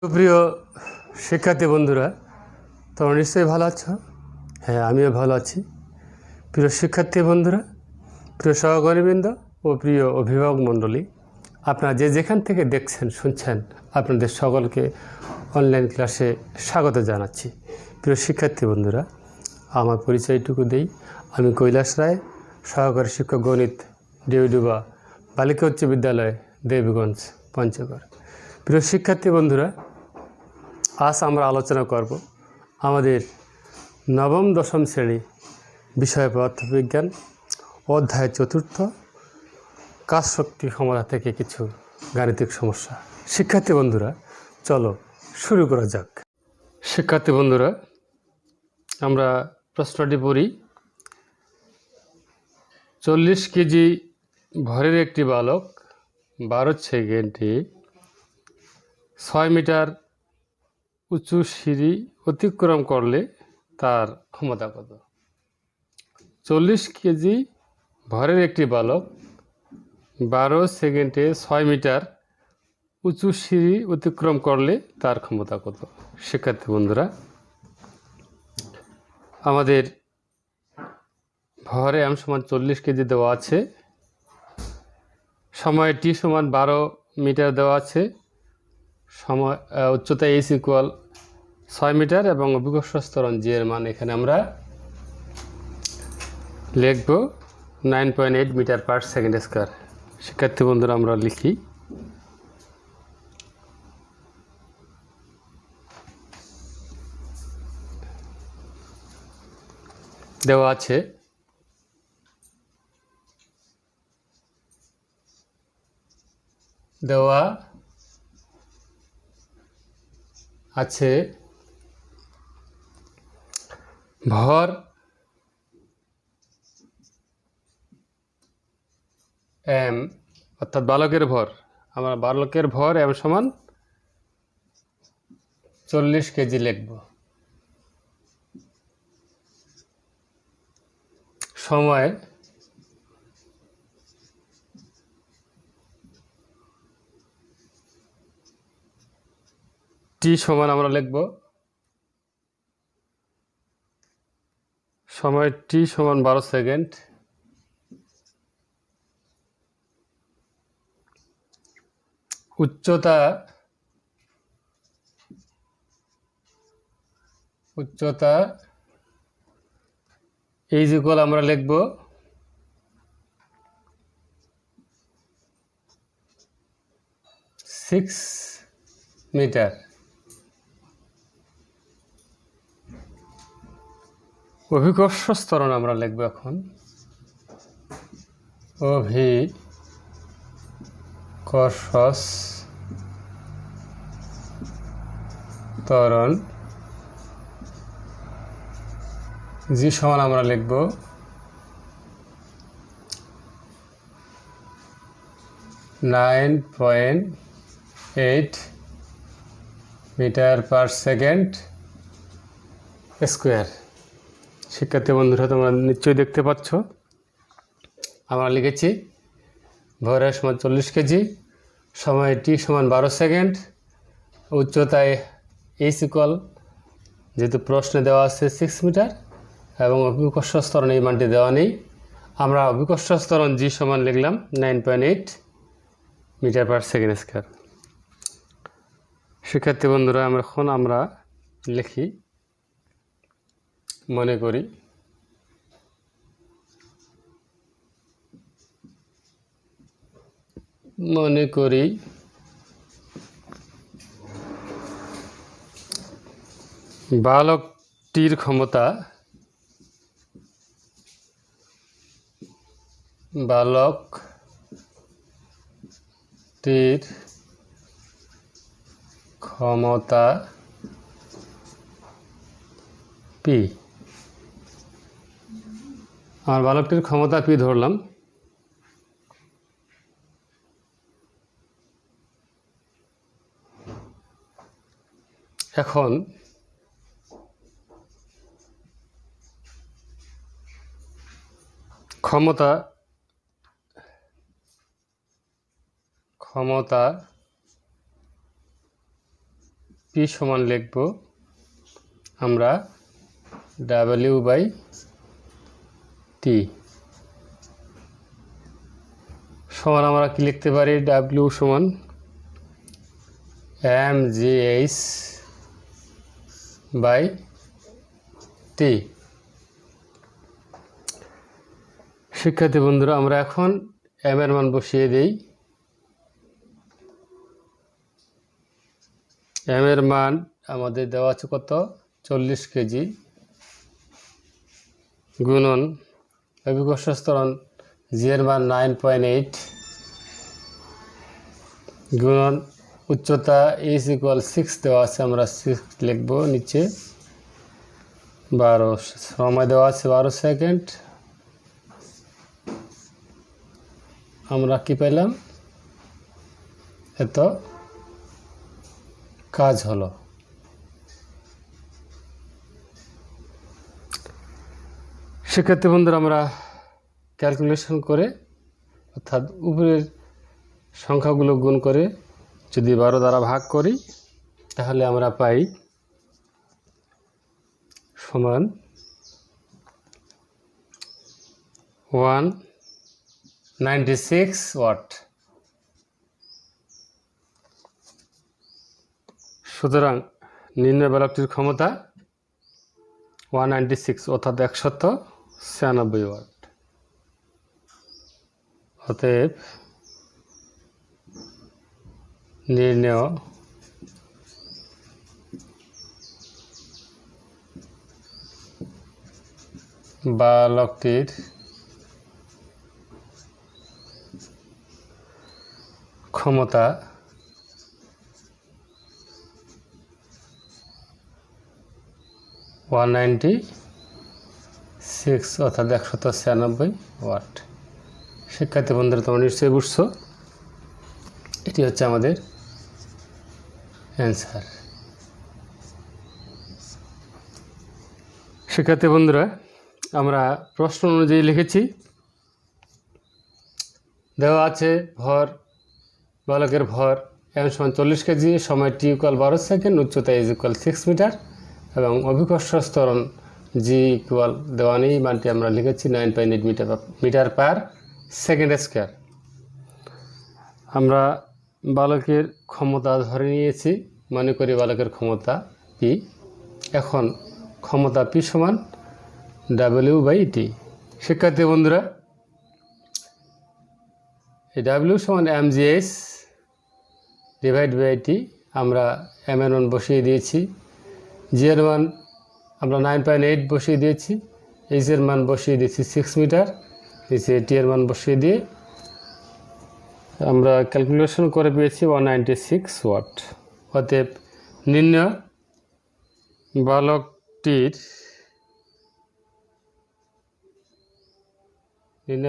সুপ্রিয় শিক্ষার্থী বন্ধুরা, তোমরা নিশ্চয়ই ভালো আছো। হ্যাঁ, আমিও ভালো আছি। প্রিয় শিক্ষার্থী বন্ধুরা, প্রিয় সহকর্মীবৃন্দ ও প্রিয় অভিভাবক মণ্ডলী, আপনারা যে যেখান থেকে দেখছেন শুনছেন, আপনাদের সকলকে অনলাইন ক্লাসে স্বাগত জানাচ্ছি। প্রিয় শিক্ষার্থী বন্ধুরা, আমার পরিচয়টুকু দেই। আমি কৈলাস রায়, সহকারী শিক্ষক গণিত, ডিউডুবা বালিকা উচ্চ বিদ্যালয়, দেবীগঞ্জ, পঞ্চগড়। প্রিয় শিক্ষার্থী বন্ধুরা, আজ আমরা আলোচনা করব আমাদের নবম দশম শ্রেণী বিষয় পদার্থবিজ্ঞান অধ্যায় চতুর্থ কাজ শক্তি ক্ষমতা থেকে কিছু গাণিতিক সমস্যা। শিক্ষার্থী বন্ধুরা, চলো শুরু করা যাক। শিক্ষার্থী বন্ধুরা, আমরা প্রশ্নটি পড়ি। 40 কেজি ভরের একটি বালক 12 সেকেন্ডে 6 মিটার উঁচু সিঁড়ি অতিক্রম করলে তার ক্ষমতা কত? 40 কেজি ভরের একটি বালক 12 সেকেন্ডে 6 মিটার উঁচু সিঁড়ি অতিক্রম করলে তার ক্ষমতা কত? শিক্ষার্থী বন্ধুরা, আমাদের ভরে m সমান 40 কেজি দেওয়া আছে, সময় t সমান 12 মিটার দেওয়া আছে, সময় উচ্চতা h ইকুয়াল 6 মিটার এবং অভিকর্ষ ত্বরণ g এর মান এখানে আমরা লিখব 9.8 মিটার পার সেকেন্ড স্কয়ার। শিক্ষার্থী বন্ধুরা, আমরা লিখি দেওয়া আছে ভর m অর্থাৎ বালকের ভর, আমরা বালকের ভর m সমান 40 কেজি লিখব। সময় t সমান আমরা লিখব সময় t সমান 12 সেকেন্ড। উচ্চতা h ইকুয়াল আমরা লিখব 6 মিটার। অভিকর্ষ ত্বরণ আমরা লিখব এখন অভিকর্ষ ত্বরণ g সমান আমরা লিখব 9.8 মিটার পার সেকেন্ড স্কোয়ার। শিক্ষার্থী বন্ধুরা, তোমরা নিশ্চয়ই দেখতে পাচ্ছ আমরা লিখেছি ভর সমান 40 কেজি, সময় t সমান 12 সেকেন্ড, উচ্চতায় h ইকুয়াল যেহেতু প্রশ্নে দেওয়া আছে 6 মিটার এবং অভিকর্ষ ত্বরণ এই মানটি দেওয়া নেই, আমরা অভিকর্ষ ত্বরণ g সমান লিখলাম 9.8 মিটার পার সেকেন্ড স্কয়ার। শিক্ষার্থী বন্ধুরা, এখন আমরা লিখি মনে করি বালকটির ক্ষমতা p। আমার বালকটির ক্ষমতা p ধরলাম। এখন ক্ষমতা পি সমান লিখব আমরা W/T সমান আমরা কি লিখতে পারি W সমান mgh/T। শিক্ষার্থী বন্ধুরা আমরা এখন m এর মান বসিয়ে দেই। m এর মান আমাদের দেওয়া আছে কত 40 কেজি গুণন অভিকর্ষ ত্বরণ g এর মান 9.8 গুণন উচ্চতা is equal 6 দেওয়া আছে আমরা 6 লিখব নিচে 12 সময় দেওয়া আছে 12 সেকেন্ড। আমরা কি পেলাম এত কাজ হলো। শিক্ষার্থী বন্ধুরা আমরা ক্যালকুলেশন করে অর্থাৎ উপরের সংখ্যাগুলো গুণ করে যদি 12 দ্বারা ভাগ করি তাহলে আমরা পাই সমান 196 ওয়াট। সুতরাং নির্ণয় বালকটির ক্ষমতা 196 অর্থাৎ 196 ওয়াট। অতএব নির্ণয় বালকটির ক্ষমতা 196 অর্থাৎ 196 ওয়াট। শিক্ষার্থী বন্ধুরা তোমরা নিশ্চয়ই বুঝছো এটি হচ্ছে আমাদের অ্যান্সার। শিক্ষার্থী বন্ধুরা আমরা প্রশ্ন অনুযায়ী লিখেছি দেওয়া আছে ভর বালকের ভর m সমান 40 কেজি সময় t = 12 সেকেন্ড উচ্চতা is equal 6 মিটার এবং অভিকর্ষ ত্বরণ g ইকুয়াল দেওয়া নেই মানটি আমরা লিখেছি 9.8 মিটার পার সেকেন্ড স্কয়ার। আমরা বালকের ক্ষমতা ধরে নিয়েছি মনে করি বালকের ক্ষমতা p। এখন ক্ষমতা p সমান W/T। শিক্ষার্থী বন্ধুরা এই W সমান mgh/T আমরা m এর মান বসিয়ে দিয়েছি, g এর মান আমরা 9.8 বসিয়ে দিয়েছি, h এর মান বসিয়ে দিয়েছি 6 মিটার, নিচে t এর মান বসিয়ে দিয়ে আমরা ক্যালকুলেশন করে পেয়েছি 196 ওয়াট। অতএব নির্ণয়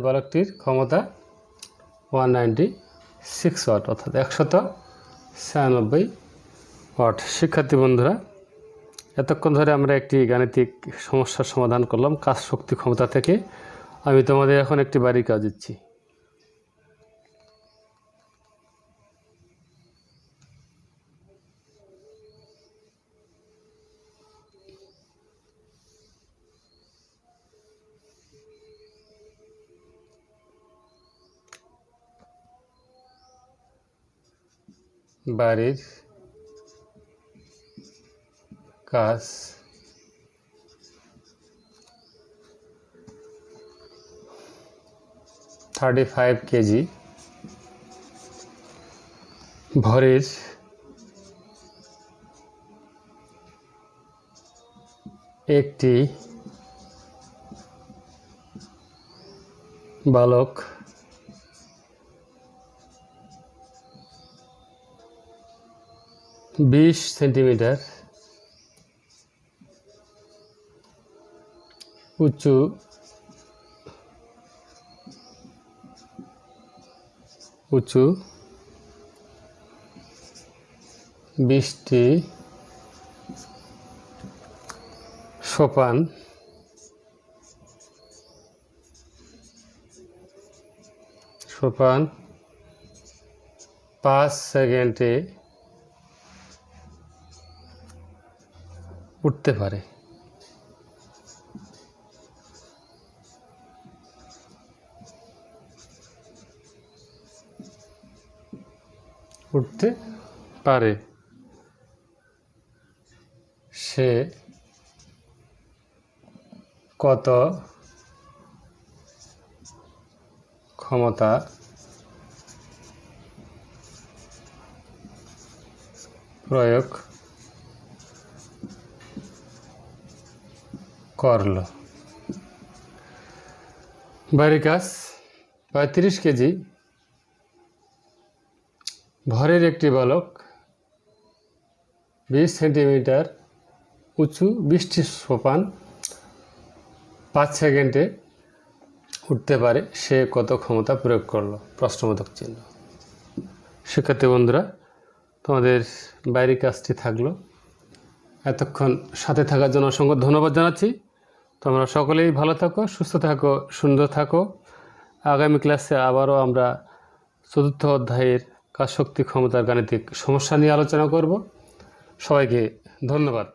বালকটির ক্ষমতা 196 ওয়াট অর্থাৎ 196 ওয়াট। শিক্ষার্থী বন্ধুরা এতক্ষণ ধরে আমরা একটি গাণিতিক সমস্যার সমাধান করলাম কাজ শক্তি ক্ষমতা থেকে। আমি তোমাদের এখন একটি বাড়ির কাজ দিচ্ছি। বাড়ির কাজ (35 কেজি) ভরের একটি বালক 20 সেন্টিমিটার উঁচু উঁচু 20টি সোপান সোপান 5 সেকেন্ডে উঠতে পারে। উঠতে পারে। সে কত ক্ষমতা প্রয়োগ করল। বাইরের কাজ 35 কেজি ভরের একটি বালক 20 সেন্টিমিটার উঁচু 20টি সোপান 5 সেকেন্ডে উঠতে পারে। সে কত ক্ষমতা প্রয়োগ করলো? প্রশ্নবোধক চিহ্ন। শিক্ষার্থী বন্ধুরা, তোমাদের বাইরের কাজটি থাকলো। এতক্ষণ সাথে থাকার জন্য অসংখ্য ধন্যবাদ জানাচ্ছি। তোমরা সকলেই ভালো থাকো, সুস্থ থাকো, সুন্দর থাকো। আগামী ক্লাসে আবারও আমরা 4র্থ অধ্যায়ের কাজ শক্তি ক্ষমতার গাণিতিক সমস্যা নিয়ে আলোচনা করব। সবাইকে ধন্যবাদ।